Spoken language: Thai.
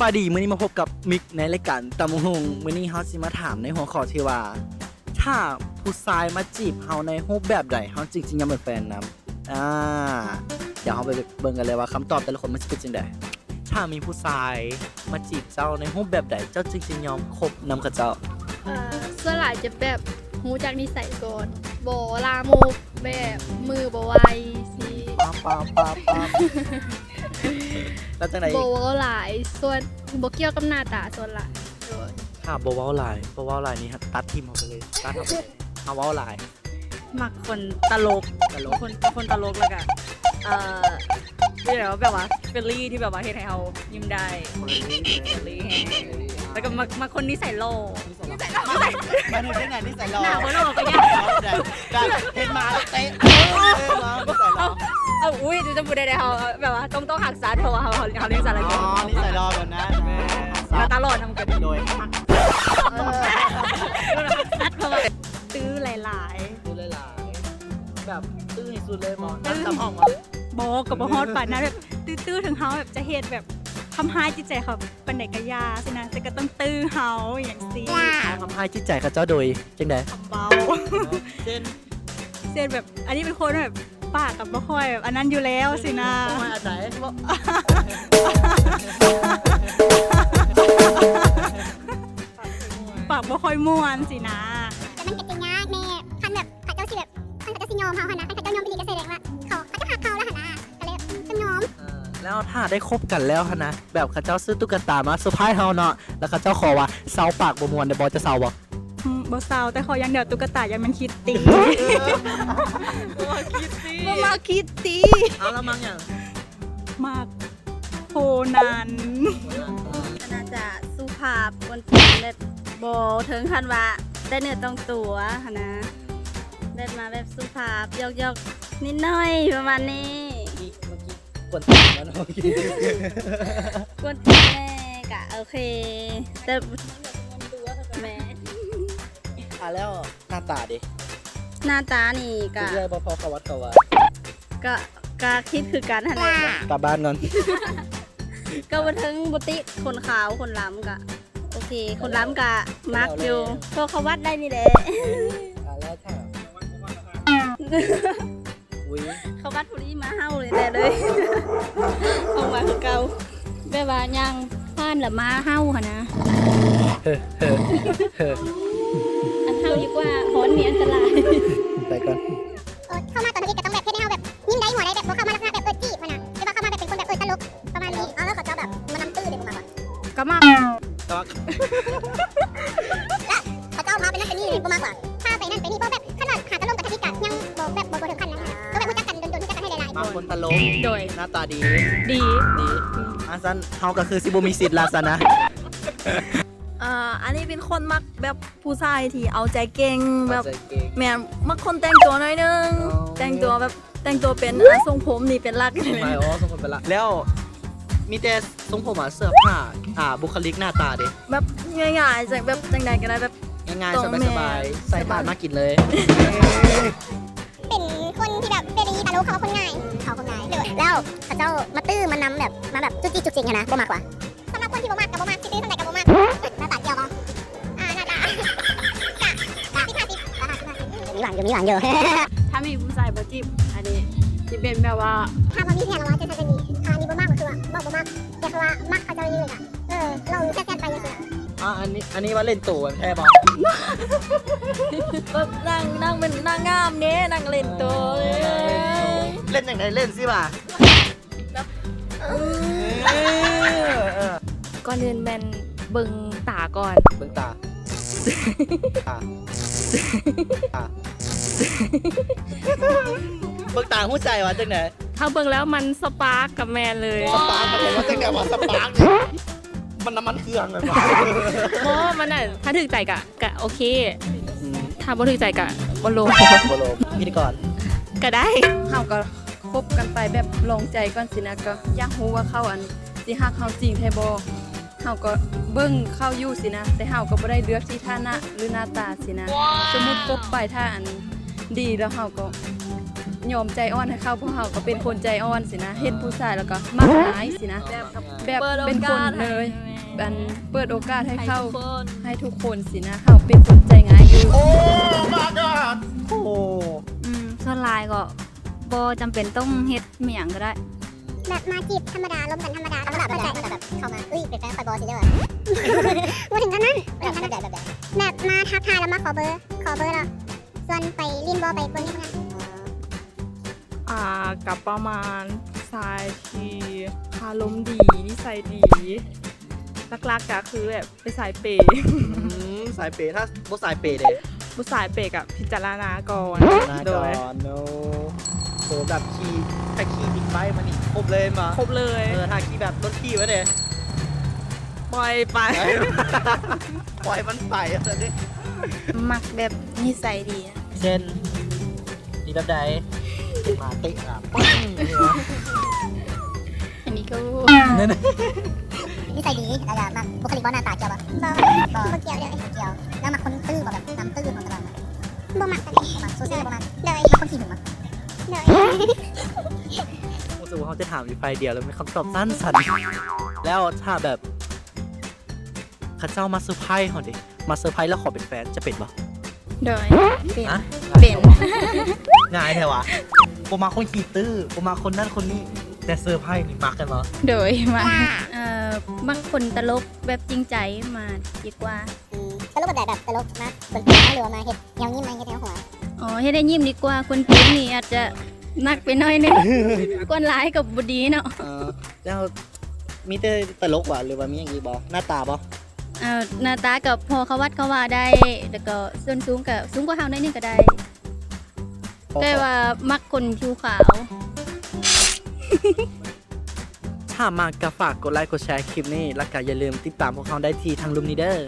บายดีมื้อนี้มาพบกับมิกในรายการตำบักหุ่งมื้อนี้เฮาสิมาถามในหัวข้อที่ว่า ถ้าผู้ชายมาจีบเฮาในรูปแบบใดเฮาจริงๆยังเป็นแฟนนำเดี๋ยวเฮาไปเบิ่งกันเลยว่าคำตอบแต่ละคนมันสิเป็นจังได๋ถ้ามีผู้ชายมาจีบเจ้าในรูปแบบใดเจ้าจริงๆยอมคบนำกับเจ้า ส่วนหลายจะแบบหูจากนิสัยก่อนโบลามกแบบมือบ่ไวสิ ป๊าแล้วจังได๋ โบเว้าหลายส่วนบ่เกี่ยวกับหน้าตาส่วนหลายโดย ถ้าบ่เว้าหลายนี่ตัดทิ่มเอาไปเลยตัดเอาไปเลยเอาเว้าหลาย มักคนตลกคนตลกแล้วก็ที่แบบว่าเฟรนลี่ที่แบบว่าเฮ็ดให้เฮายิ้มได้เฟรนลี่แล้วก็มักคนนิสัยโล มาถึงได้ไหนนี่ใส่รอ หน้าบ่โลก็ยาก ได้เห็นมาแล้วเตะอุ้ยจะพูดได้เฮาแบบว่าต้องหักษาเพราะว่าเฮาเรียนสารคดี นี่ใส่รอแบบนั้น มาตลอดนำกัน โดย ซัดเพราะว่าตื้อหลาย ดูหลายแบบตื้อที่สุดเลยมองตั้งแต่ห้องมา ๆบ่กับบ่ฮอดปานนั้นแบบตื้อถึงเฮาแบบจะเฮ็ดแบบทำให้จิตใจเขาปานใดก็ยาสินะแต่ก็ต้องตื้อเฮาอย่างซี่ ทำให้จิตใจเขาเจ้าโดยจังได๋ เบา เช่น เช่นแบบอันนี้เป็นคนแบบปากกับบ่ค่อยแบบอันนั้นอยู่แล้วสินะ ทำไมอาศัย ปากบ่ค่อยม่วนสินะ แต่มันก็จะยากแน่คันแบบเขาเจ้าสิแบบคันเขาเจ้าสิยอมเขาหั่นนะคันเขาเจ้ายอมไปดีก็แสดงว่าเขาจะหักเขาแล้วหั่นนะก็เลยต้องยอม แล้วถ้าได้คบกันแล้วนะแบบเขาเจ้าซื้อตุ๊กตามาเซอร์ไพรส์เฮาเนาะแล้วเขาเจ้าขอว่าเซาปากบ่ม่วนได้บ่จะเซาบ่ บ่เศร้าแต่ขออย่างเดียวตุ๊กตาอย่ามันคิดตีบ่มาคิดตี เอาแล้วมั้งอย่าง มากโคนัน น่าจะสุภาพคนจีนแบบโบถึงขั้นว่าได้เนื้อต้องตัวค่ะนะได้มาแบบสุภาพยอกๆนิดหน่อยประมาณนี้ กวนตีนแล้วเนาะ กวนตีนแม่กะโอเคแต่แม่ แล้วหน้าตาดิ หน้าตานี่กะ เรื่อยบ่พอเขาวัดเขาว่า กะคิดคือกันหั่นแหละ กลับบ้านก่อน ก็บ่ถึงบ่ติคนขาวคนล้ำกะโอเค คนล้ำกะมักอยู่เพราะเขาวัดได้นี่แหละ แล้วค่ะอุ้ย เขาวัดผู้นี้มาเฮาเลยแต่เลย เอามาคือเก่าแบบว่ายังผ่านละมาเฮาค่ะนะ อันเฮาดีกว่าฮ้อนมีอันตราย ไปก่อน เข้ามาตอนนี้ก็ต้องแบบเฮ็ดให้เฮาแบบยิ้มได้หัวได้แบบบ่เข้ามาลักษณะแบบจีบมันน่ะหรือว่าเข้ามาแบบเป็นคนแบบตลกประมาณนี้แล้วเขาเจ้าแบบมานำตื้อเด็กมาก่อน ก็มาก ก็ เขาเจ้าพาไปนั่นไปนี่บ่มากกว่าพาไปนั่นไปนี่เพราะแบบขนาดขาตะลงกับทะพิกะยังบ่ถึงขั้นนั้นก็แบบรู้จักกันโดนๆรู้จักกันให้หลายๆ บางคนตลก โดย หน้าตาดี ดี อันซันเฮาก็คือสิบ่มีสิทธิ์ลาซะนะ อันนี้เป็นคนมักแบบผู้ชายที่เอาใจเก่งแบบ ใจเก่ง แม่มักคนแต่งตัวหน่อยนึง อ๋อ แต่งตัวแบบแต่งตัวเป็นทรงผมนี่เป็นหลักเลย ไม่อ๋อสมคนเป็นละแล้วมีแต่ทรงผมเสื้อผ้าบุคลิกหน้าตาดิ แบบง่ายๆจากแบบจังใดก็ได้แบบ ง่าย ต ๆ รงแม่ สบายๆใส่บาตรมากินเลย เป็นคนที่แบบเฟรนลี่ตลกเขาคนง่ายเขาคนง่ายเลยแล้วเขาเจ้ามาตื้อมานำแบบมาแบบจุกจิกจุกจิกนะบ่มากกว่าสำหรับคนที่บ่มากกับบ่มากที่ตื้อเท่าไหร่กับบ่มากหน้าตาเกี่ยวบ่หน้าตามีหวังอยู่ ถ้ามีผู้ชายบ่จีบอันนี้สิเป็นแบบว่า ถ้าบ่มีแผนแล้วจะจะมีถ้านี่บ่มากก็คือว่าบ่มากแต่คือว่ามักเขาเจ้ายืนอ่ะเราแซ่บๆไปจังซี่ อันนี้ว่าเล่นตัวแท้บ่ แบบนั่งเป็นนางงามเนี้ยนั่งเล่นตัวเลย เล่นอย่างไรเล่นสิบ่ะ ก่อนอื่นแมนเบิ่งตาก่อน เบิ่งตาเบิ่งตาหู้ใจว่าจังไหน ถ้าเบิ่งแล้วมันสปาร์กกับแมนเลย สปาร์กมันเลยว่าจังไหนว่าสปาร์กเนี่ยมันน้ำมันเครื่องเลยว่ะ เพราะมันน่ะถ้าถึกใจกะโอเค ถ้าบ่ถึกใจกะบ่ลง โบโลพิธีกร ก็ได้ เฮาก็คบกันไปแบบลองใจก่อนสินะก็อยากรู้ว่าเขาอันสิฮักเฮาจริงแท้บ่เฮาก็เบิ่งเข้าอยู่สินะแต่เฮาก็บ่ได้เลือกที่ฐานะหรือหน้าตาสินะสมมุติคบไปถ้าอันดีแล้วเฮาก็ยอมใจอ่อนให้เขาเพราะเฮาก็เป็นคนใจอ่อนสินะเห็นผู้ชายแล้วก็มักหลายสินะแบบเป็นคนเลย อันเปิดโอกาสให้ ให้ เข้า ทุกคน ให้ทุกคนสินะเฮาเป็นคนใจง่ายอยู่ โอ้ my god โอ้ ส่วนหลายก็บ่จำเป็นต้องเฮ็ดเมียงก็ได้ แบบมาจีบธรรมดาลมกันธรรมดาเข้าใจแบบเข้ามาเอ้ยเป็นแฟนคอยบอสิเด้อมาถึงกันนั้นแบบมาทักทายแล้วมาขอเบอร์แล้วส่วนไปลินบอไปเบิ่งนี่เหมือนกัน กับประมาณสายที่อารมณ์ดีนิสัยดีลักๆก็คือแบบไปสายเปย์ สายเปย์ถ้าบ่สายเปย์เด้ ผู้สายเปย์กับพิจารณาก่อน นา โด ก่ ย อนโนโหแบบขี่ถ้าขี่บิ๊กไบค์มานี่ครบเลยมา ครบเลย ถ้าขี่แบบรถขี่ไว้เด้ ปล่อยไป ปล่อยมันไปอ่ะสิ มักแบบนิสัยดีอะ เช่นดีแบบใดมาติอ่ะปึ้ง อันนี้ก็ นั่น นิสัยดีแล้วก็มาบุคลิกบ่หน้าตาเกี่ยวบ่เกี่ยวเลยเกี่ยวแล้วมาคนตื้อบ่แบบน้ำตื้อของตลอดบ่มักกันบ่มักโซเชียลบ่มักเลยมาคนขี้หึงมั้งเลย รู้สึกว่าเขาจะถามอยู่ไฟเดียวแล้วมีคำตอบสั้นสันแล้วถ้าแบบเข้าเจ้ามาเซอร์ไพรส์เขาดิมาเซอร์ไพรส์แล้วขอเป็นแฟนจะเป็นปะ โดยเป็น อะ เป็น ง่ายแท้วะผมมาคนขี่ตื้อผมมาคนนั่นคนนี้แต่เซอร์ไพรส์นี่มักกันเหรอ โดยมามักคนตลกแบบจริงใจมาดีกว่า ตลกแบบตลกนะคนหรือว่ามาเฮ็ดแนวยิ้มมาเฮ็ดแนวหัว อ๋อให้ได้ยิ้มดีกว่าคนจริงนี่อาจจะหนักไปหน่อยนึง คนร้ายกับบดีเนาะ แล้วมีแต่ตลกวะหรือว่ามีอย่างอื่นบอหน้าตาบอ หน้าตากับพอเขาวัดเขาว่าได้แล้วก็ส่วนสูงกับสูงกว่าเฮาหน่อยนึงก็ได้ แต่ว่ามักคนผิวขาว ถ้ามากก็ฝากกดไลค์กดแชร์คลิปนี้ แล้วก็อย่าลืมติดตามพวกเขาได้ที่ทางลุมนีเดอร์